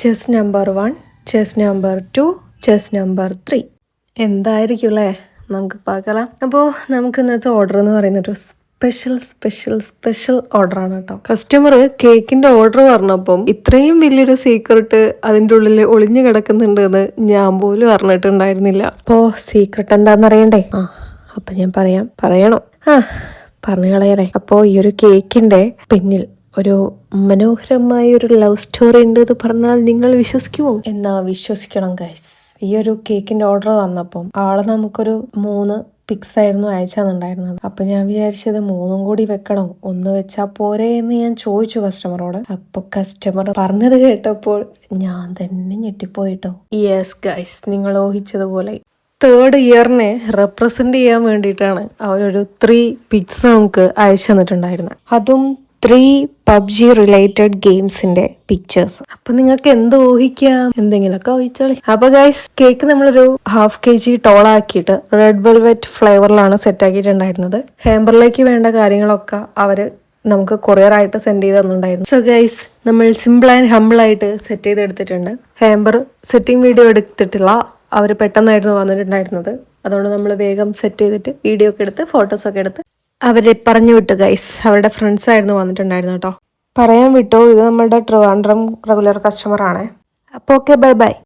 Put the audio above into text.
Chess number 1, chess number 2, chess number 3 എന്തായിരിക്കും അല്ലേ? നമുക്ക് பார்க்கலாம். അപ്പോൾ നമുക്ക് ഇന്നത്തെ ഓർഡർ എന്ന് പറയുന്നത് സ്പെഷ്യൽ ഓർഡറാണ് കേട്ടോ. കസ്റ്റമർ കേക്കിന്റെ ഓർഡർ പറഞ്ഞപ്പം ഇത്രയും വലിയൊരു സീക്രട്ട് അതിൻ്റെ ഉള്ളിൽ ഒളിഞ്ഞു കിടക്കുന്നുണ്ട് എന്ന് ഞാൻ പോലും അറിഞ്ഞിട്ടുണ്ടായിരുന്നില്ല. അപ്പോൾ സീക്രട്ട് എന്താണെന്ന് അറിയണ്ടേ? അപ്പം ഞാൻ പറയണം പറഞ്ഞു കളയലേ. അപ്പോൾ ഈ ഒരു കേക്കിന്റെ പിന്നിൽ ഒരു മനോഹരമായ ഒരു ലവ് സ്റ്റോറി ഉണ്ട് എന്ന് പറഞ്ഞാൽ നിങ്ങൾ വിശ്വസിക്കുമോ? എന്നാ വിശ്വസിക്കണം ഗൈസ്. ഈ ഒരു കേക്കിന്റെ ഓർഡർ വന്നപ്പം ആള് നമുക്കൊരു 3 പിക്സ് ആയിരുന്നു അയച്ചാന്നുണ്ടായിരുന്നത്. അപ്പൊ ഞാൻ വിചാരിച്ചത് 3 കൂടി വെക്കണോ, 1 വെച്ചാ പോരെ എന്ന് ഞാൻ ചോദിച്ചു കസ്റ്റമറോട്. അപ്പൊ കസ്റ്റമർ പറഞ്ഞത് കേട്ടപ്പോൾ ഞാൻ തന്നെ ഞെട്ടിപ്പോയിട്ടോ. യെസ് ഗൈസ്, നിങ്ങൾ ഊഹിച്ചതുപോലെ 3rd ഇയറിനെ റെപ്രസെന്റ് ചെയ്യാൻ വേണ്ടിയിട്ടാണ് അവരൊരു 3 പിക്സ് നമുക്ക് അയച്ചു തന്നിട്ടുണ്ടായിരുന്നത്. അതും 3 PUBG റിലേറ്റഡ് ഗെയിംസിന്റെ പിക്ചേഴ്സ്. അപ്പൊ നിങ്ങൾക്ക് എന്ത് ഊഹിക്കാം? എന്തെങ്കിലുമൊക്കെ ഊഹിച്ചോളി. അപ്പൊ ഗൈസ്, കേക്ക് നമ്മളൊരു 1/2 kg ടോളാക്കിയിട്ട് റെഡ് വെൽവെറ്റ് ഫ്ലേവറിലാണ് സെറ്റ് ആക്കിയിട്ടുണ്ടായിരുന്നത്. ഹാമ്പറിലേക്ക് വേണ്ട കാര്യങ്ങളൊക്കെ അവര് നമുക്ക് കൊറിയറായിട്ട് സെൻഡ് ചെയ്ത് തന്നിട്ടുണ്ടായിരുന്നു. സോ ഗൈസ്, നമ്മൾ സിമ്പിൾ ആൻഡ് ഹമ്പിൾ ആയിട്ട് സെറ്റ് ചെയ്തെടുത്തിട്ടുണ്ട്. ഹാമ്പർ സെറ്റിംഗ് വീഡിയോ എടുത്തിട്ടില്ല, അവർ പെട്ടെന്നായിരുന്നു വന്നിട്ടുണ്ടായിരുന്നത്. അതുകൊണ്ട് നമ്മൾ വേഗം സെറ്റ് ചെയ്തിട്ട് വീഡിയോ ഒക്കെ എടുത്ത് ഫോട്ടോസൊക്കെ എടുത്ത് അവരെ പറഞ്ഞു വിട്ടു ഗൈസ്. അവരുടെ ഫ്രണ്ട്സ് ആയിരുന്നു വന്നിട്ടുണ്ടായിരുന്നു കേട്ടോ. പറയാൻ വിട്ടോ, ഇത് നമ്മുടെ ട്രിവാൻഡ്രം റെഗുലർ കസ്റ്റമർ ആണ്. അപ്പോൾ ഓക്കെ, ബൈ ബൈ.